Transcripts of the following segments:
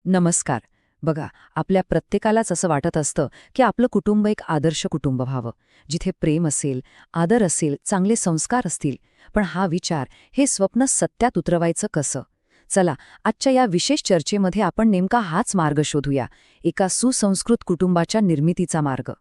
नमस्कार. बघा, आपल्या प्रत्येकालाच असं वाटत असतं की आपलं कुटुंब एक आदर्श कुटुंब व्हावं, जिथे प्रेम असेल, आदर असेल, चांगले संस्कार असतील. पण हा विचार, हे स्वप्न सत्यात उतरवायचं कसं? चला, आजच्या या विशेष चर्चेमध्ये आपण नेमका हाच मार्ग शोधूया, एका सुसंस्कृत कुटुंबाच्या निर्मितीचा मार्ग.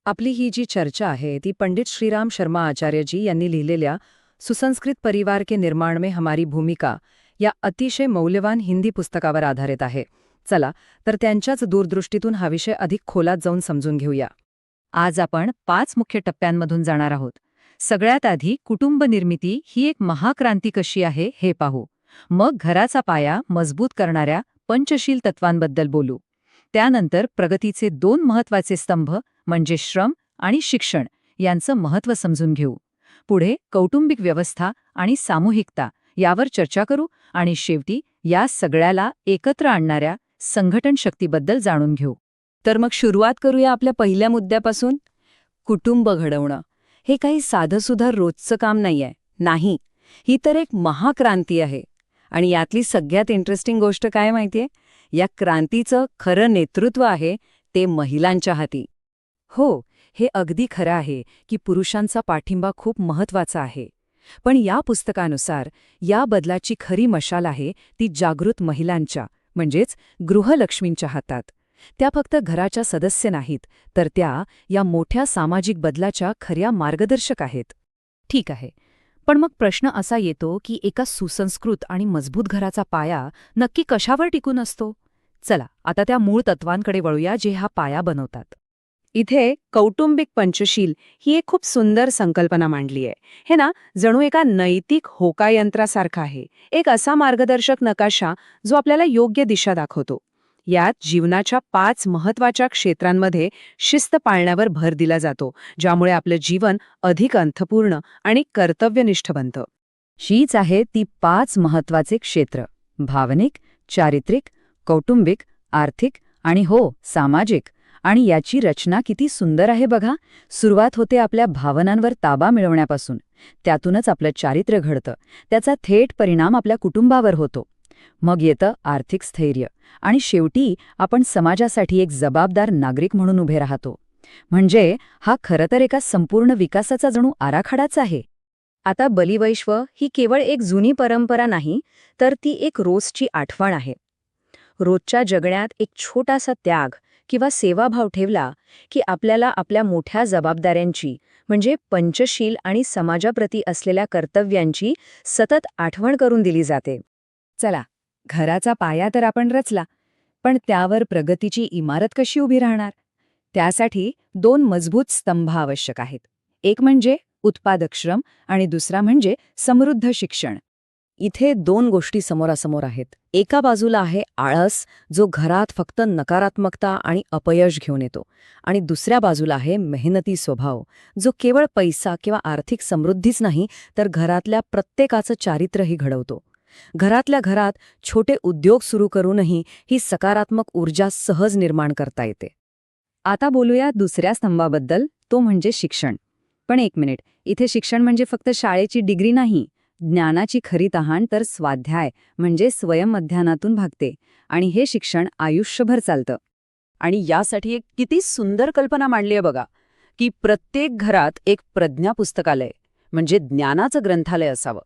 आपली ही जी चर्चा आहे ती पंडित श्रीराम शर्मा आचार्यजी यांनी लिहिलेल्या सुसंस्कृत परिवार के निर्माण में हमारी भूमिका या अतिशय मौल्यवान हिंदी पुस्तकावर आधारित आहे. चला, तर त्यांच्याच दूरदृष्टीतून हा विषय अधिक खोलात जाऊन समजून घेऊया. आज आपण 5 मुख्य टप्प्यांमधून जाणार आहोत. सगळ्यात आधी कुटुंब निर्मिती ही एक महाक्रांती कशी आहे हे पाहू. मग घराचा पाया मजबूत करणाऱ्या पंचशील तत्वांबद्दल बोलू. त्यानंतर प्रगतीचे 2 महत्त्वाचे स्तंभ म्हणजे श्रम आणि शिक्षण यांचं महत्त्व समजून घेऊ. पुढे कौटुंबिक व्यवस्था आणि सामूहिकता यावर चर्चा करू आणि शेवटी या सगळ्याला एकत्र आणणाऱ्या संघटन शक्तीबद्दल जाणून घेऊ. तर मग सुरुवात करूया आपल्या पहिल्या मुद्द्यापासून. कुटुंब घडवणं हे काही साधंसुद्धा रोजचं काम नाहीये. नाही, ही तर एक महाक्रांती आहे. आणि यातली सगळ्यात इंटरेस्टिंग गोष्ट काय माहितीये? या क्रांतीचं खरं नेतृत्व आहे ते महिलांच्या हाती. हो, हे अगदी खरं आहे की पुरुषांचा पाठिंबा खूप महत्त्वाचा आहे. पण या पुस्तकानुसार या बदलाची खरी मशाल आहे ती जागृत महिलांच्या, म्हणजेच गृहलक्ष्मींच्या हातात. त्या फक्त घराच्या सदस्य नाहीत, तर त्या या मोठ्या सामाजिक बदलाच्या खऱ्या मार्गदर्शक आहेत. ठीक आहे, पण मग प्रश्न असा येतो की एका सुसंस्कृत आणि मजबूत घराचा पाया नक्की कशावर टिकून असतो? चला, आता त्या मूळ तत्वांकडे वळूया जे हा पाया बनवतात. इथे कौटुंबिक पंचशील ही एक खूप सुंदर संकल्पना मांडली आहे. हे ना, जणू एका नैतिक होकायंत्रासारखा आहे. एक असा मार्गदर्शक नकाशा जो आपल्याला योग्य दिशा दाखवतो. यात जीवनाच्या 5 महत्त्वाच्या क्षेत्रांमध्ये शिस्त पाळण्यावर भर दिला जातो, ज्यामुळे आपलं जीवन अधिक अर्थपूर्ण आणि कर्तव्यनिष्ठ बनतं. हीच आहे ती 5 महत्त्वाचे क्षेत्र: भावनिक, चारित्रिक, कौटुंबिक, आर्थिक आणि हो, सामाजिक. आणि याची रचना किती सुंदर आहे बघा. सुरुवात होते आपल्या भावनांवर ताबा मिळवण्यापासून. त्यातूनच आपलं चारित्र्य घडतं. त्याचा थेट परिणाम आपल्या कुटुंबावर होतो. मग येतं आर्थिक स्थैर्य. आणि शेवटी आपण समाजासाठी एक जबाबदार नागरिक म्हणून उभे राहतो. म्हणजे हा खरं तर एका संपूर्ण विकासाचा जणू आराखडाच आहे. आता बलिवैश्व ही केवळ एक जुनी परंपरा नाही, तर ती एक रोजची आठवण आहे. रोजच्या जगण्यात एक छोटासा त्याग किंवा सेवाभाव ठेवला की आपल्याला आपल्या मोठ्या जबाबदाऱ्यांची, म्हणजे पंचशील आणि समाजाप्रती असलेल्या कर्तव्यांची सतत आठवण करून दिली जाते. चला, घराचा पाया तर आपण रचला, पण त्यावर प्रगतीची इमारत कशी उभी राहणार? त्यासाठी 2 मजबूत स्तंभ आवश्यक आहेत. एक म्हणजे उत्पादक श्रम आणि दुसरा म्हणजे समृद्ध शिक्षण. इथे 2 गोष्टी समोरासमोर आहेत. एका बाजूला आहे आळस, जो घरात फक्त नकारात्मकता आणि अपयश घेऊन येतो, आणि दुसऱ्या बाजूला आहे मेहनती स्वभाव, जो केवळ पैसा किंवा आर्थिक समृद्धीच नाही, तर घरातल्या प्रत्येकाचं चारित्र्यही घडवतो. घरातल्या घरात छोटे उद्योग सुरू करूनही ही सकारात्मक ऊर्जा सहज निर्माण करता येते. आता बोलूया दुसऱ्या स्तंभाबद्दल, तो म्हणजे शिक्षण. पण एक मिनिट, इथे शिक्षण म्हणजे फक्त शाळेची डिग्री नाही. ज्ञानाची खरी तहान तर स्वाध्याय म्हणजे स्वयंअध्ययनातून भागते. आणि हे शिक्षण आयुष्यभर चालतं. आणि यासाठी एक किती सुंदर कल्पना मांडली आहे बघा, की प्रत्येक घरात एक प्रज्ञा पुस्तकालय म्हणजे ज्ञानाचं ग्रंथालय असावं.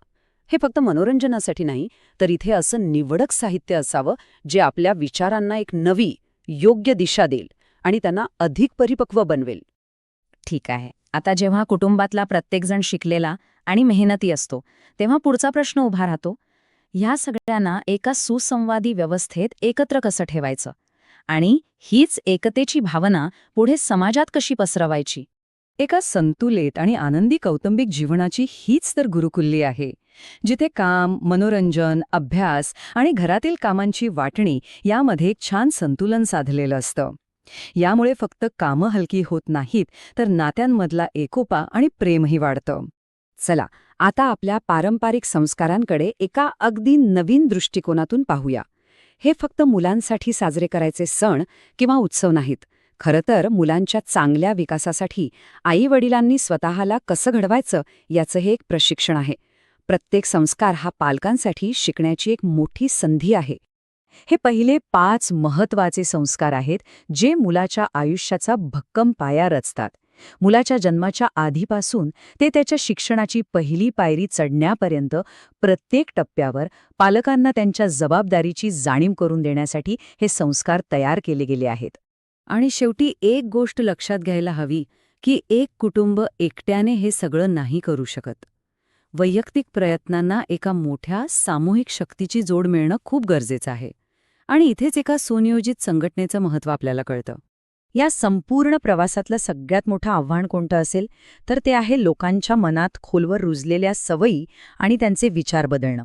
हे फक्त मनोरंजनासाठी नाही, तर इथे असं निवडक साहित्य असावं जे आपल्या विचारांना एक नवी, योग्य दिशा देईल आणि त्यांना अधिक परिपक्व बनवेल. ठीक आहे, आता जेव्हा कुटुंबातला प्रत्येकजण शिकलेला आणि मेहनती असतो, तेव्हा पुढचा प्रश्न उभा राहतो, ह्या सगळ्यांना एका सुसंवादी व्यवस्थेत एकत्र कसं ठेवायचं? आणि हीच एकतेची भावना पुढे समाजात कशी पसरवायची? एका संतुलित आणि आनंदी कौटुंबिक जीवनाची हीच तर गुरुकुल्ली आहे, जिथे काम, मनोरंजन, अभ्यास आणि घरातील कामांची वाटणी यामध्ये एक छान संतुलन साधलेलं असतं. यामुळे फक्त कामं हलकी होत नाहीत, तर नात्यांमधला एकोपा आणि प्रेमही वाढतं. चला, आता आपल्या पारंपरिक संस्कारांकडे एका अगदी नवीन दृष्टिकोनातून पाहूया. हे फक्त मुलांसाठी साजरे करायचे सण किंवा उत्सव नाहीत. खरं तर मुलांच्या चांगल्या विकासासाठी आई-वडिलांनी स्वतःला कसं घडवायचं याचं हे एक प्रशिक्षण आहे. प्रत्येक संस्कार हा पालकांसाठी शिकण्याची एक मोठी संधी आहे. हे पहिले 5 महत्वाचे संस्कार आहेत जे मुलाच्या आयुष्याचा भक्कम पाया रचतात. मुलाच्या जन्माच्या आधीपासून ते त्याच्या शिक्षणाची पहिली पायरी चढण्यापर्यंत प्रत्येक टप्प्यावर पालकांना त्यांच्या जबाबदारीची जाणीव करून देण्यासाठी हे संस्कार तयार केले गेले आहेत. आणि शेवटी एक गोष्ट लक्षात घ्यायला हवी की एक कुटुंब एकट्याने हे सगळं नाही करू शकत. वैयक्तिक प्रयत्नांना एका मोठ्या सामूहिक शक्तीची जोड मिळणं खूप गरजेचं आहे. आणि इथेच एका सुनियोजित संघटनेचं महत्त्व आपल्याला कळतं. या संपूर्ण प्रवासातलं सगळ्यात मोठं आव्हान कोणतं असेल तर ते आहे लोकांच्या मनात खोलवर रुजलेल्या सवयी आणि त्यांचे विचार बदलणं.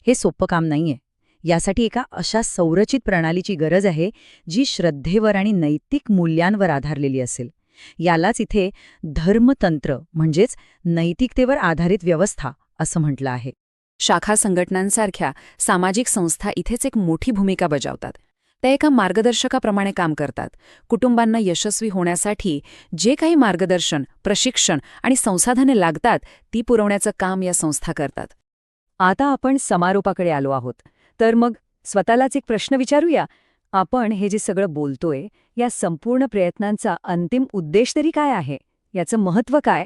हे सोपं काम नाहीये. यासाठी एका अशा संरचित प्रणालीची गरज आहे जी श्रद्धेवर आणि नैतिक मूल्यांवर आधारलेली असेल. यालाच इथे धर्मतंत्र म्हणजेच नैतिकतेवर आधारित व्यवस्था असं म्हटलं आहे. शाखा संघटनांसारख्या सामाजिक संस्था इथेच एक मोठी भूमिका बजावतात. त्या एका मार्गदर्शकाप्रमाणे काम करतात. कुटुंबांना यशस्वी होण्यासाठी जे काही मार्गदर्शन, प्रशिक्षण आणि संसाधने लागतात ती पुरवण्याचं काम या संस्था करतात. आता आपण समारोपाकडे आलो आहोत. तर मग स्वतःलाच एक प्रश्न विचारूया. आपण हे जे सगळं बोलतोय या संपूर्ण प्रयत्नांचा अंतिम उद्देश तरी काय आहे? याचं महत्त्व काय?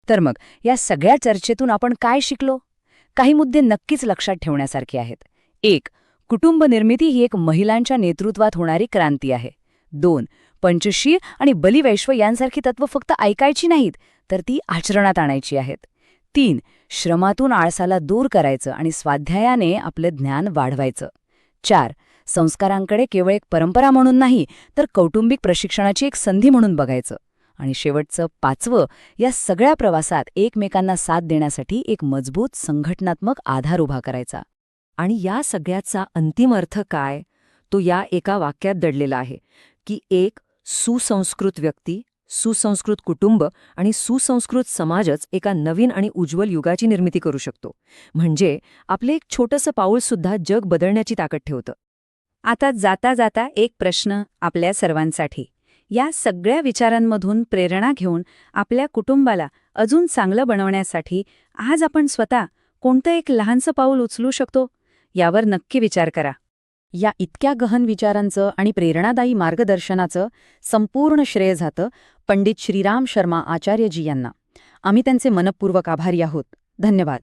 तर मग या सगळ्या चर्चेतून आपण काय शिकलो? काही मुद्दे नक्कीच लक्षात ठेवण्यासारखे आहेत. 1. कुटुंब निर्मिती ही एक महिलांच्या नेतृत्वात होणारी क्रांती आहे. 2. पंचशील आणि बलिवैश्व यांसारखी तत्त्व फक्त ऐकायची नाहीत, तर ती आचरणात आणायची आहेत. 3. श्रमातून आळसाला दूर करायचं आणि स्वाध्यायाने आपलं ज्ञान वाढवायचं. 4. संस्कारांकडे केवळ एक परंपरा म्हणून नाही, तर कौटुंबिक प्रशिक्षणाची एक संधी म्हणून बघायचं. आणि शेवटचं 5वं, या सगळ्या प्रवासात एकमेकांना साथ देण्यासाठी एक मजबूत संघटनात्मक आधार उभा करायचा. आणि या सगळ्याचा अंतिम अर्थ काय? तो या एका वाक्यात दडलेला आहे की एक सुसंस्कृत व्यक्ती, सुसंस्कृत कुटुंब आणि सुसंस्कृत समाजच एका नवीन आणि उज्ज्वल युगाची निर्मिती करू शकतो. म्हणजे आपले एक छोटंसं पाऊलसुद्धा जग बदलण्याची ताकद ठेवतं. आता जाता जाता एक प्रश्न आपल्या सर्वांसाठी. या सगळ्या विचारांमधून प्रेरणा घेऊन आपल्या कुटुंबाला अजून चांगलं बनवण्यासाठी आज आपण स्वतः कोणतं एक लहानसं पाऊल उचलू शकतो यावर नक्की विचार करा. या इतक्या गहन विचारांचं आणि प्रेरणादायी मार्गदर्शनाचं संपूर्ण श्रेय जातं पंडित श्रीराम शर्मा आचार्यजी यांना. आम्ही त्यांचे मनःपूर्वक आभारी आहोत. धन्यवाद.